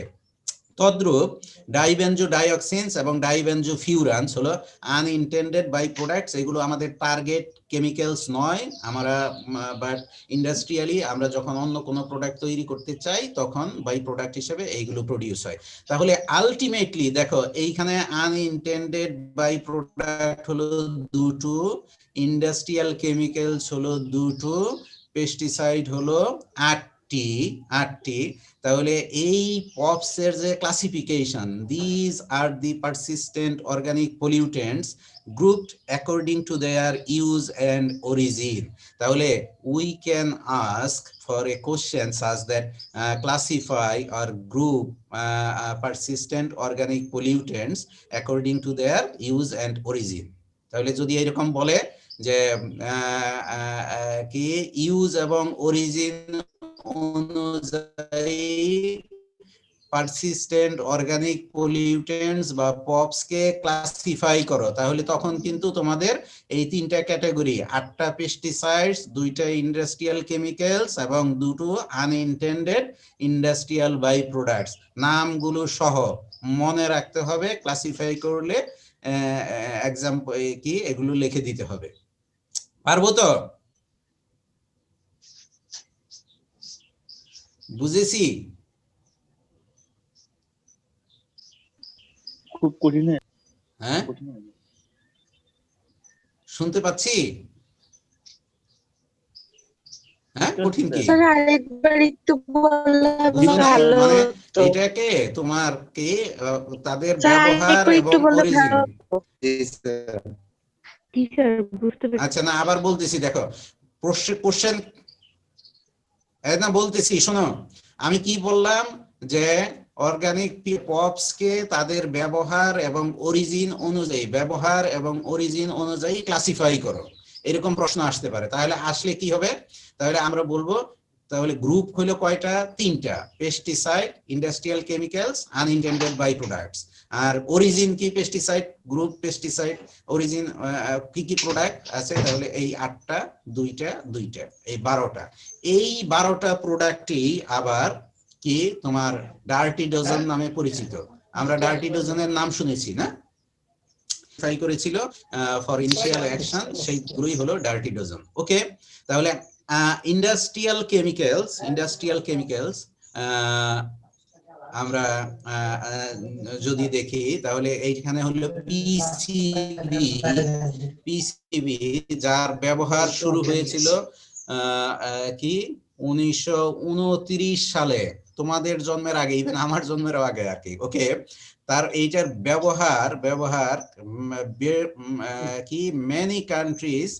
তদ্রূপ ডাইবেনজোডাইঅক্সিনস এবং ডাইবেনজোফিউরানস হলো আনইনটেন্ডেড বাই প্রোডাক্টস, এগুলো আমাদের টার্গেট কেমিক্যালস নয়, আমরা বাট ইন্ডাস্ট্রিয়ালি আমরা যখন অন্য কোনো প্রোডাক্ট তৈরি করতে চাই তখন বাই প্রোডাক্ট হিসেবে এইগুলো প্রডিউস হয়। তাহলে আলটিমেটলি দেখো এইখানে আনইনটেন্ডেড বাই প্রোডাক্ট হলো দুটো, ইন্ডাস্ট্রিয়াল কেমিক্যালস হলো দুটো, পেস্টিসাইড হলো 8টি। তাহলে এই পপস এর যে classification, these are the persistent organic pollutants grouped according to their use and origin. তাহলে we can ask for a question such that classify or group persistent organic pollutants according to their use and origin. তাহলে যদি এরকম বলে যে কি use এবং origin অনুযায়ী persistent organic pollutants বা পপস কে ক্লাসিফাই করো, তাহলে তখন কিন্তু তোমাদের এই 3টা ক্যাটাগরি, 8টা পেস্টিসাইডস, 2টা ইন্ডাস্ট্রিয়াল কেমিক্যালস এবং 2টো আনইনটেন্ডেড ইন্ডাস্ট্রিয়াল বাই প্রোডাক্টস নামগুলো সহ মনে রাখতে হবে, ক্লাসিফাই করলে এক্সাম্পল কি এগুলো লিখে দিতে হবে। পারবো তো? বুঝেছি? খুব কঠিন, হ্যাঁ, শুনতে পাচ্ছি? হ্যাঁ, কঠিন কি স্যার আরেকবার একটু বললে ভালো মানে হতো এটাকে তোমার কি তাদের স্যার ব্যবহার আরেকবার এবং একটু বললে অরিজিন ভালো হতো জি স্যার বুঝতে পেরেছি আচ্ছা না আবার বলতেছি দেখো কোশ্চেন না বলতেছি শোনো আমি কি বললাম যে অর্গানিক পপস কে তাদের ব্যবহার এবং অরিজিন অনুযায়ী ক্লাসিফাই করো এরকম প্রশ্ন আসতে পারে তাহলে আসলে কি হবে তাহলে আমরা বলবো তাহলে গ্রুপ হলো কয়টা তিনটা pesticide industrial chemicals unintended by products আর অরিজিন কি পেস্টিসাইড গ্রুপ পেস্টিসাইড অরিজিন কি কি প্রোডাক্ট আছে তাহলে এই 8টা 2টা এই 12টা এই 12টা প্রোডাক্টই আবার কি তোমার ডার্টি ডজন নামে পরিচিত আমরা ডার্টি ডজনের নাম শুনেছি না ফাই করেছিল ফর ইনিশিয়াল অ্যাকশন সেইগুলোই হলো ডার্টি ডজন ওকে তাহলে ইন্ডাস্ট্রিয়াল কেমিক্যালস আমরা যদি দেখি তাহলে এইখানে হলো পিসিবি যার ব্যবহার শুরু হয়েছিল কি 1929 সালে তোমাদের জন্মের আগে ইভেন আমার জন্মের আগে আর কি ওকে তার এইটার ব্যবহার কি many countries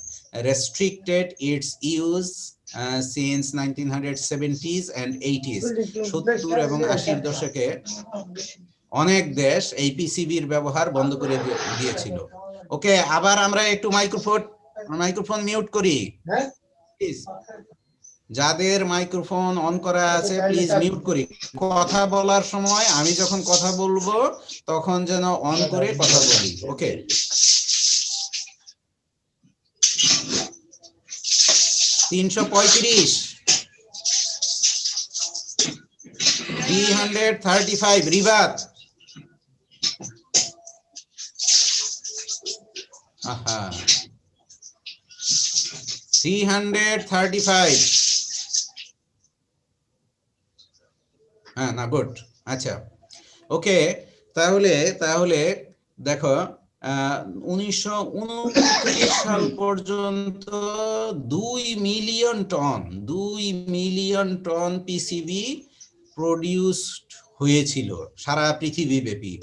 restricted its use since 1970s and 80s 70 এবং 80 দশকে অনেক দেশ এই পিসিবির ব্যবহার বন্ধ করে দিয়েছিল ওকে আবার আমরা একটু মাইক্রোফোন মিউট করি প্লিজ যাদের মাইক্রোফোন অন করা আছে প্লিজ মিউট করি কথা বলার সময় আমি যখন কথা বলবো তখন যেন অন করে কথা বলি ওকে $335 রিবাত আহা 335 হ্যাঁ না গুড আচ্ছা ওকে তাহলে দেখো 1929 সাল পর্যন্ত 2 মিলিয়ন টন পিসিবি প্রডিউসড হয়েছিল সারা পৃথিবী ব্যাপী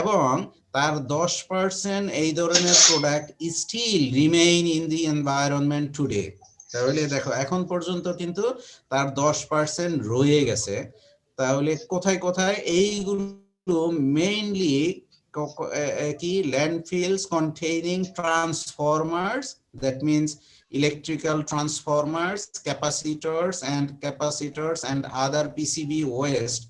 এবং তার 10% এই ধরনের product still remain in the environment today তাহলে দেখো এখন পর্যন্ত কিন্তু তার 10% রয়ে গেছে তাহলে কোথায় এইগুলো মেইনলি কি landfills containing transformers that means electrical transformers capacitors and other PCB waste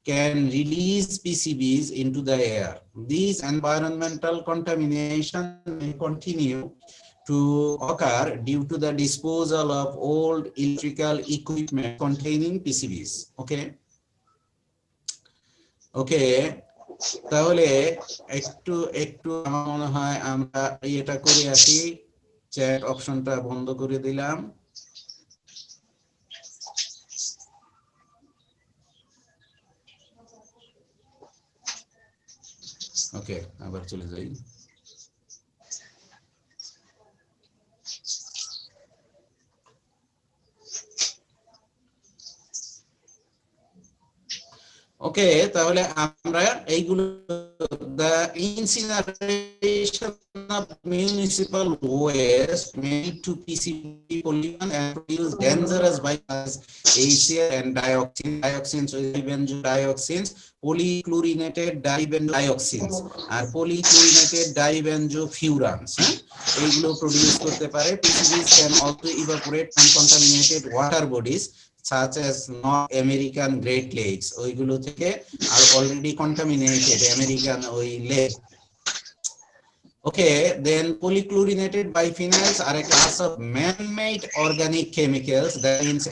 can release PCBs into the air. These environmental contamination may continue to occur due to the disposal of old electrical equipment containing PCBs. Okay. তাহলে একটু আমার মনে হয় আমরা এটা করে আসি chat অপশনটা বন্ধ করে দিলাম ওকে আবার চলে যাই ওকে তাহলে আমরা এইগুলো the incineration of municipal waste made to PCB pollution and produce dangerous bypass ACR and dioxins benzodioxins polychlorinated dibenzodioxins R polychlorinated dibenzofurans এইগুলো প্রডিউস করতে পারে PCBs can also evaporate from contaminated water bodies such as North American Great Lakes ওইগুলো থেকে are already contaminated American ওই lake okay then polychlorinated biphenyls are a class of man-made organic chemicals that means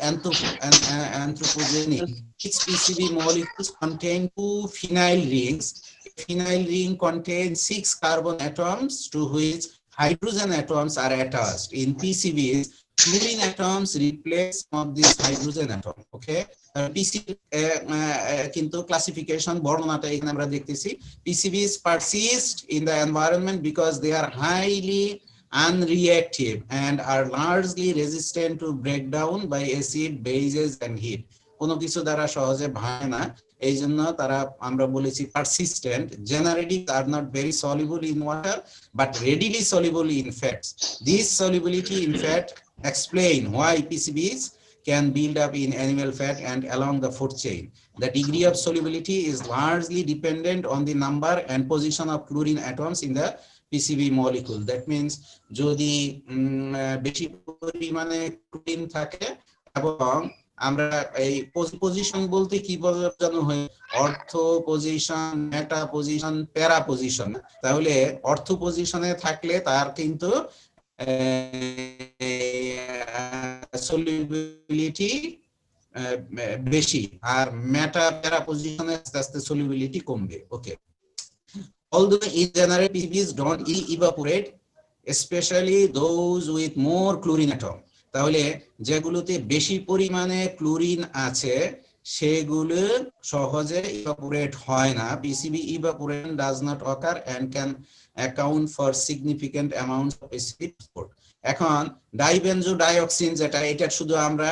anthropogenic. Each PCB molecules contain 2 phenyl rings. A phenyl ring contains 6 carbon atoms to which hydrogen atoms are attached. In PCBs fluorine atoms replace some of these hydrogen atoms. Okay, PCB কিন্তু classification বর্ণনাটা এখানে আমরা দেখতেছি PCBs persist in the environment because they are highly unreactive and are largely resistant to breakdown by acid, bases and heat. কোনো কিছু দ্বারা সহজে ভাঙে না, এই জন্য তারা আমরা বলেছি persistent. Generally are not very soluble in water but readily soluble in fats. This solubility in fat explain why PCBs can build up in animal fat and along the food chain. The degree of solubility is largely dependent on the number and position of chlorine atoms in the PCB molecule. That means যদি বেশি পরিমাণে chlorine থাকে এবং আমরা এই position বলতে কি বোঝানো হয়, অর্থ পজিশন, মেটা পজিশন, প্যারা পজিশন। তাহলে অর্থ পজিশনে থাকলে তার কিন্তু solubility বেশি, আর মেটা প্যারা পজিশনে আস্তে আস্তে solubility কমবে। ওকে, although in general PCBs don't evaporate, especially those with more chlorine atom. তাহলে যেগুলোতে বেশি পরিমাণে ক্লোরিন আছে সেগুলো সহজে ইভাপোরেট হয় না। PCB evaporation does not occur and can account for significant amounts of PCB transport. এখন ডাইবেনজোডাইঅক্সিন যেটা, এটা শুধু আমরা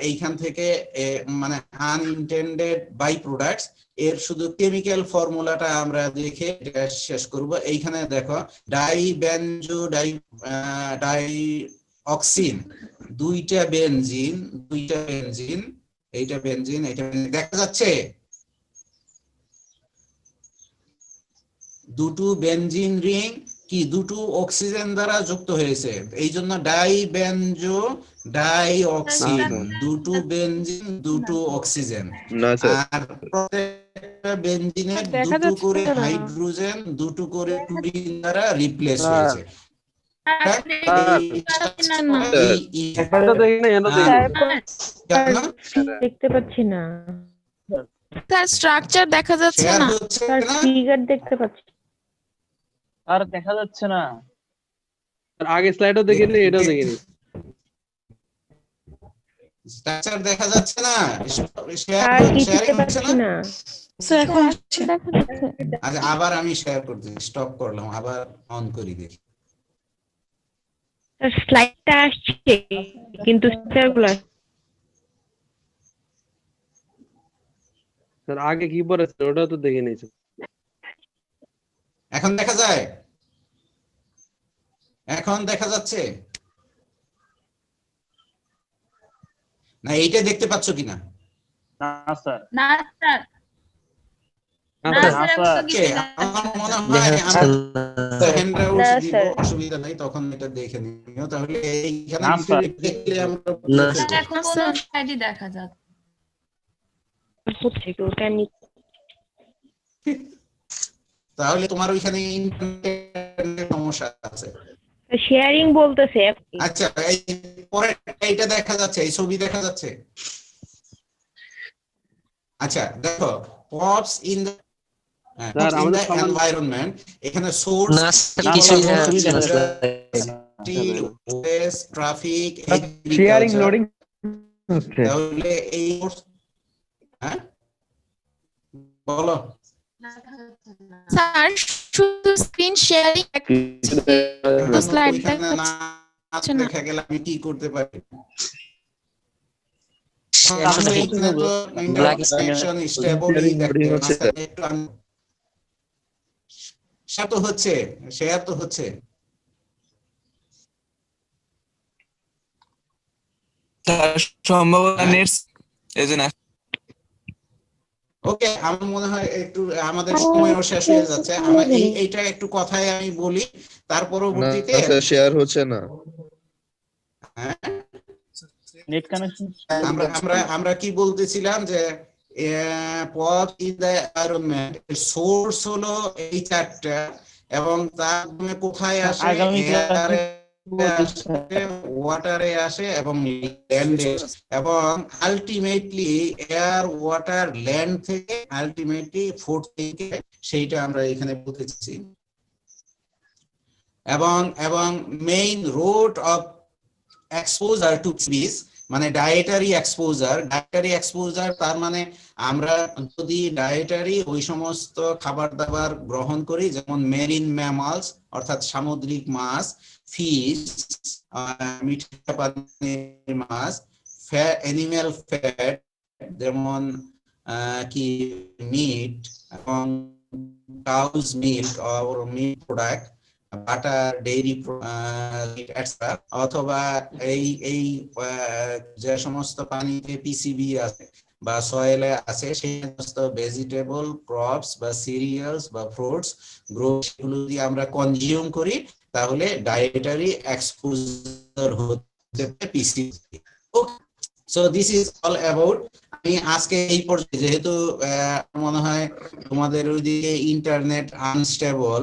এইখান থেকে মানে আনইনটেন্ডেড বাই প্রোডাক্টস, এর শুধু কেমিক্যাল ফর্মুলাটা আমরা দেখে এটা শেষ করব। এইখানে দেখো ডাইঅক্সিন, দুইটা বেনজিন, এইটা বেনজিন, এটা দেখা যাচ্ছে, দুটো বেনজিন রিং কি দুটো অক্সিজেন দ্বারা যুক্ত হয়েছে, এই জন্য ডাইবেনজো ডাইঅক্সিন, দুটো বেনজিন দুটো অক্সিজেন। আর প্রত্যেকটা বেনজিনে দুটো করে হাইড্রোজেন, দুটো করে ক্লোরিন দ্বারা রিপ্লেস হয়েছে। দেখতে পাচ্ছি না স্যার, স্ট্রাকচার দেখা যাচ্ছে না স্যার, ফিগার দেখতে পাচ্ছি আর দেখা যাচ্ছে না। আগে স্লাইডও দেখিনি, এটাও দেখিনি। স্ট্রাকচার দেখা যাচ্ছে না, স্যার, কিছুতে পাচ্ছি না স্যার। এখন আচ্ছা, আবার আমি শেয়ার করতে স্টপ করলাম, আবার অন করি দেখি। স্যার, স্লাইডটা আসছে কিন্তু স্যারগুলো স্যার আগে কি পড়েছে ওটাও তো দেখে নিয়েছি। এখন দেখা যায়, এখন দেখা যাচ্ছে না? এইটা দেখতে পাচ্ছ কিনা? না স্যার, না স্যার, আমার মনে হয় হ্যান্ডআউট দিব, অসুবিধা নাই, তখন এটা দেখে নিও। তাহলে এইখানে দেখলে আমরা এখন কোন স্লাইডই দেখা যাচ্ছে তাহলে তোমার ওইখানে ইন্টারনেটের সমস্যা আছে। শেয়ারিং বলতেছে। আচ্ছা, এই পরে এইটা দেখা যাচ্ছে, এই ছবি দেখা যাচ্ছে। আচ্ছা দেখো, পপস ইন দ্য এনভায়রনমেন্ট, এখানে সোর্স, ট্রাফিক, শেয়ারিং, লোডিং। তাহলে এই হ্যাঁ বলো স্যার, শুধু স্ক্রিন শেয়ারিং স্লাইড দেখা গেলে আমি কি করতে পারি? শেয়ার তো হচ্ছে। সম্ভবত নেট এজন্য। ওকে, আমার মনে হয় একটু আমাদের সময়ও শেষ হয়ে যাচ্ছে। আমরা এইটা একটু কথায় আমি বলি, তার পরবর্তীতে শেয়ার হচ্ছে না। Net connection. আমরা কি বলতেছিলাম যে পথ ইন দ্য এনভায়রনমেন্ট, সোর্স হলো এই চারটা, এবং তার কোথায় আসে? ওয়াটারে আসে এবং ল্যান্ডে, এবং আলটিমেটলি এয়ার, ওয়াটার, ল্যান্ড থেকে আলটিমেটলি ফুড থেকে, সেইটা আমরা এখানে বলতেছি। এবং main road of exposure two PCBs, মানে ডায়েটারি এক্সপোজার তার মানে আমরা যদি ডায়েটারি ওই সমস্ত খাবার দাবার গ্রহণ করি যেমন মেরিন ম্যামালস অর্থাৎ সামুদ্রিক মাছ, ফিশ মিঠা পানির মাছ, অ্যানিম্যাল ফ্যাট যেমন কি মিট এবং cows milk or meat product, butter, dairy etcetera, অথবা এই যে সমস্ত পানিতে পিসিবি আছে বা সয়েলে আছে সেই সমস্ত ভেজিটেবল, ক্রপস বা সিরিয়ালস বা ফ্রুটস গ্রোথ, সেগুলো যদি আমরা কনজিউম করি তাহলে ডায়েটারি এক্সপোজার হতে পারে PCB. So this is all about. আমি আজকে এই পর্যায়ে, যেহেতু মনে হয় তোমাদের ওইদিকে ইন্টারনেট আনস্টেবল,